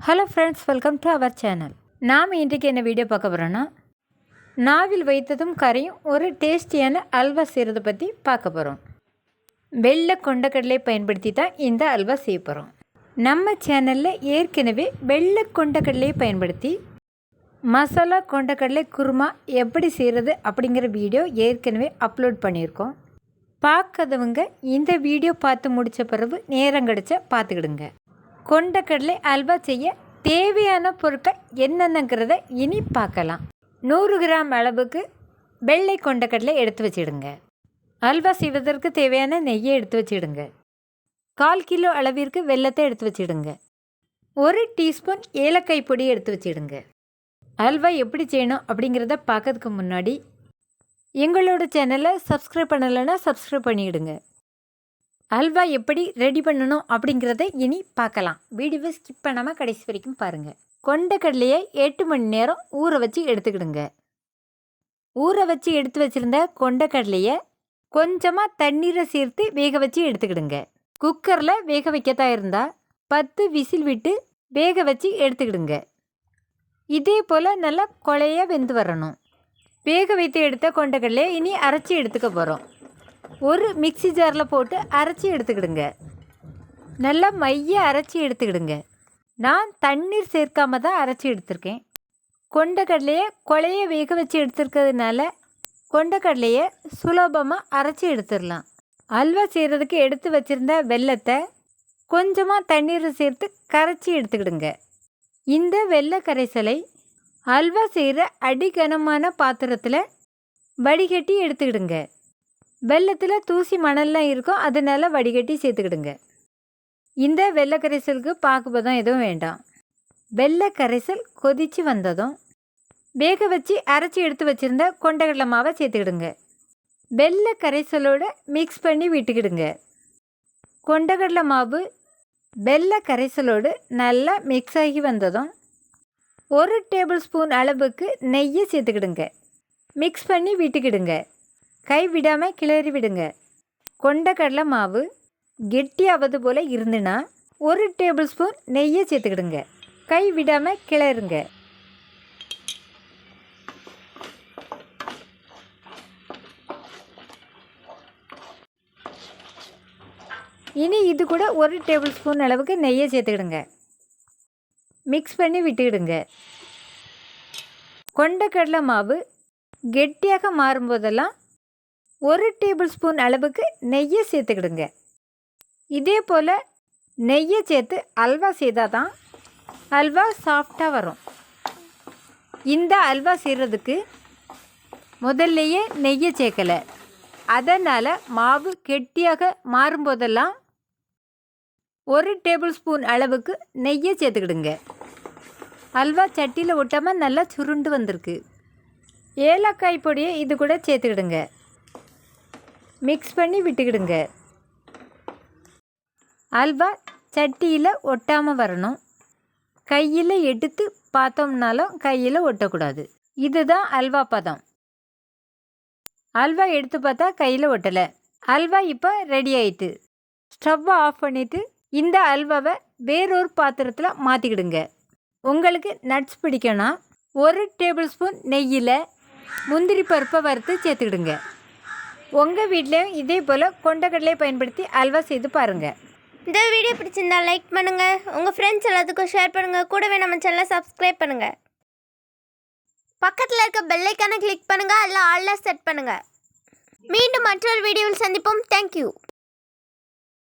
Hello friends, welcome to our channel. நாம் இன்றைக்கு என்ன வீடியோ பார்க்க போகிறோன்னா, நாவில் வைத்ததும் கரையும் ஒரு டேஸ்டியான அல்வா செய்கிறத பற்றி பார்க்க போகிறோம். வெள்ளை கொண்டக்கடலை பயன்படுத்தி தான் இந்த அல்வா செய்ய போகிறோம். நம்ம சேனலில் ஏற்கனவே வெள்ளை கொண்டக்கடலையை பயன்படுத்தி மசாலா கொண்டக்கடலை குருமா எப்படி செய்கிறது அப்படிங்கிற வீடியோ ஏற்கனவே அப்லோட் பண்ணியிருக்கோம். பார்க்காதவங்க இந்த வீடியோ பார்த்து முடித்த பிறகு நேரம் கிடச்சா பார்த்துக்கிடுங்க. கொண்டக்கடலை அல்வா செய்ய தேவையான பொருட்கள் என்னென்னங்கிறத இனி பார்க்கலாம். 100 கிராம் அளவுக்கு வெள்ளை கொண்டக்கடலை எடுத்து வச்சிடுங்க. அல்வா செய்வதற்கு தேவையான நெய்யை எடுத்து வச்சிடுங்க. 1/4 கிலோ அளவிற்கு வெல்லத்தை எடுத்து வச்சிடுங்க. 1 டீஸ்பூன் ஏலக்காய் பொடி எடுத்து வச்சிடுங்க. அல்வா எப்படி செய்யணும் அப்படிங்கிறத பார்க்கறதுக்கு முன்னாடி எங்களோட சேனலை சப்ஸ்கிரைப் பண்ணலைன்னா சப்ஸ்கிரைப் பண்ணிவிடுங்க. அல்வா எப்படி ரெடி பண்ணணும் அப்படிங்கிறத இனி பார்க்கலாம். வீடியோவை ஸ்கிப் பண்ணாமல் கடைசி வரைக்கும் பாருங்கள். கொண்டக்கடலையை 8 மணி நேரம் ஊற வச்சு எடுத்துக்கிடுங்க. ஊற வச்சு எடுத்து வச்சுருந்த கொண்டக்கடலையை கொஞ்சமாக தண்ணீரை சேர்த்து வேக வச்சு எடுத்துக்கிடுங்க. குக்கரில் வேக வைக்கத்தான் இருந்தால் 10 விசில் விட்டு வேக வச்சு எடுத்துக்கிடுங்க. இதே போல் நல்லா கொலையாக வெந்து வரணும். வேக வைத்து எடுத்த கொண்டக்கடலையை இனி அரைச்சி எடுத்துக்க போகிறோம். ஒரு மிக்ஸி ஜாரில் போட்டு அரைச்சி எடுத்துக்கிடுங்க. நல்லா மைய அரைச்சி எடுத்துக்கிடுங்க. நான் தண்ணீர் சேர்க்காம தான் அரைச்சி எடுத்திருக்கேன். கொண்டக்கடலையை கொலைய வேக வச்சு எடுத்துருக்கிறதுனால கொண்டக்கடலையை சுலபமாக அரைச்சி எடுத்துடலாம். அல்வா செய்கிறதுக்கு எடுத்து வச்சுருந்த வெல்லத்தை கொஞ்சமாக தண்ணீரை சேர்த்து கரைச்சி எடுத்துக்கிடுங்க. இந்த வெல்ல கரைசலை அல்வா செய்கிற அடிகனமான பாத்திரத்தில் வடிகட்டி எடுத்துக்கிடுங்க. வெல்லத்தில் தூசி மணல்லாம் இருக்கும், அதனால வடிகட்டி சேர்த்துக்கிடுங்க. இந்த வெள்ளை கரைசலுக்கு பாகுபதம் எதுவும் வேண்டாம். வெள்ளை கரைசல் கொதித்து வந்ததும் வேக வச்சு அரைச்சி எடுத்து வச்சுருந்த கொண்டக்கடலை மாவை சேர்த்துக்கிடுங்க. வெள்ளை கரைசலோடு மிக்ஸ் பண்ணி விட்டுக்கிடுங்க. கொண்டக்கடலை மாவு வெள்ளை கரைசலோடு நல்லா மிக்ஸ் ஆகி வந்ததும் 1 டேபிள் ஸ்பூன் அளவுக்கு நெய்யை சேர்த்துக்கிடுங்க. மிக்ஸ் பண்ணி விட்டுக்கிடுங்க. கை விடாமல் கிளறி விடுங்க. கொண்டக்கடலை மாவு கெட்டியாவது போல் இருந்துன்னா 1 டேபிள் ஸ்பூன் நெய்யை சேர்த்துக்கிடுங்க. கை விடாமல் கிளறுங்க. இனி இது கூட 1 டேபிள் ஸ்பூன் அளவுக்கு நெய்யை சேர்த்துக்கிடுங்க. மிக்ஸ் பண்ணி விட்டுக்கிடுங்க. கொண்டக்கடலை மாவு கெட்டியாக மாறும்போதெல்லாம் 1 டேபிள் ஸ்பூன் அளவுக்கு நெய்யை சேர்த்துக்கிடுங்க. இதே போல் நெய்யை சேர்த்து அல்வா செய்தால் தான் அல்வா சாஃப்டாக வரும். இந்த அல்வா செய்கிறதுக்கு முதல்லையே நெய்யை சேர்க்கலை, அதனால் மாவு கெட்டியாக மாறும்போதெல்லாம் 1 டேபிள் ஸ்பூன் அளவுக்கு நெய்யை சேர்த்துக்கிடுங்க. அல்வா சட்டியில் ஒட்டாமல் நல்லா சுருண்டு வந்திருக்கு. ஏலக்காய் பொடியை இது கூட சேர்த்துக்கிடுங்க. மிக்ஸ் பண்ணி விட்டுக்கிடுங்க. அல்வா சட்டியில் ஒட்டாமல் வரணும். கையில் எடுத்து பார்த்தோம்னாலும் கையில் ஒட்டக்கூடாது. இதுதான் அல்வா பதம். அல்வா எடுத்து பார்த்தா கையில் ஒட்டலை. அல்வா இப்போ ரெடி ஆயிட்டு. ஸ்டவ்வை ஆஃப் பண்ணிவிட்டு இந்த அல்வாவை வேறொரு பாத்திரத்தில் மாற்றிக்கிடுங்க. உங்களுக்கு நட்ஸ் பிடிக்கணும்னா 1 டேபிள் ஸ்பூன் நெய்யில் முந்திரி பருப்பை வறுத்து சேர்த்துக்கிடுங்க. உங்கள் வீட்லேயும் இதே போல் கொண்டக்கடலை பயன்படுத்தி அல்வா செய்து பாருங்கள். இந்த வீடியோ பிடிச்சிருந்தால் லைக் பண்ணுங்கள், உங்கள் ஃப்ரெண்ட்ஸ் எல்லாத்துக்கும் ஷேர் பண்ணுங்கள், கூடவே நம்ம சேனலை சப்ஸ்கிரைப் பண்ணுங்கள். பக்கத்தில் இருக்க பெல் ஐக்கானை கிளிக் பண்ணுங்கள், அதில் ஆல்ல செட் பண்ணுங்கள். மீண்டும் மற்றொரு வீடியோவில் சந்திப்போம். தேங்க்யூ.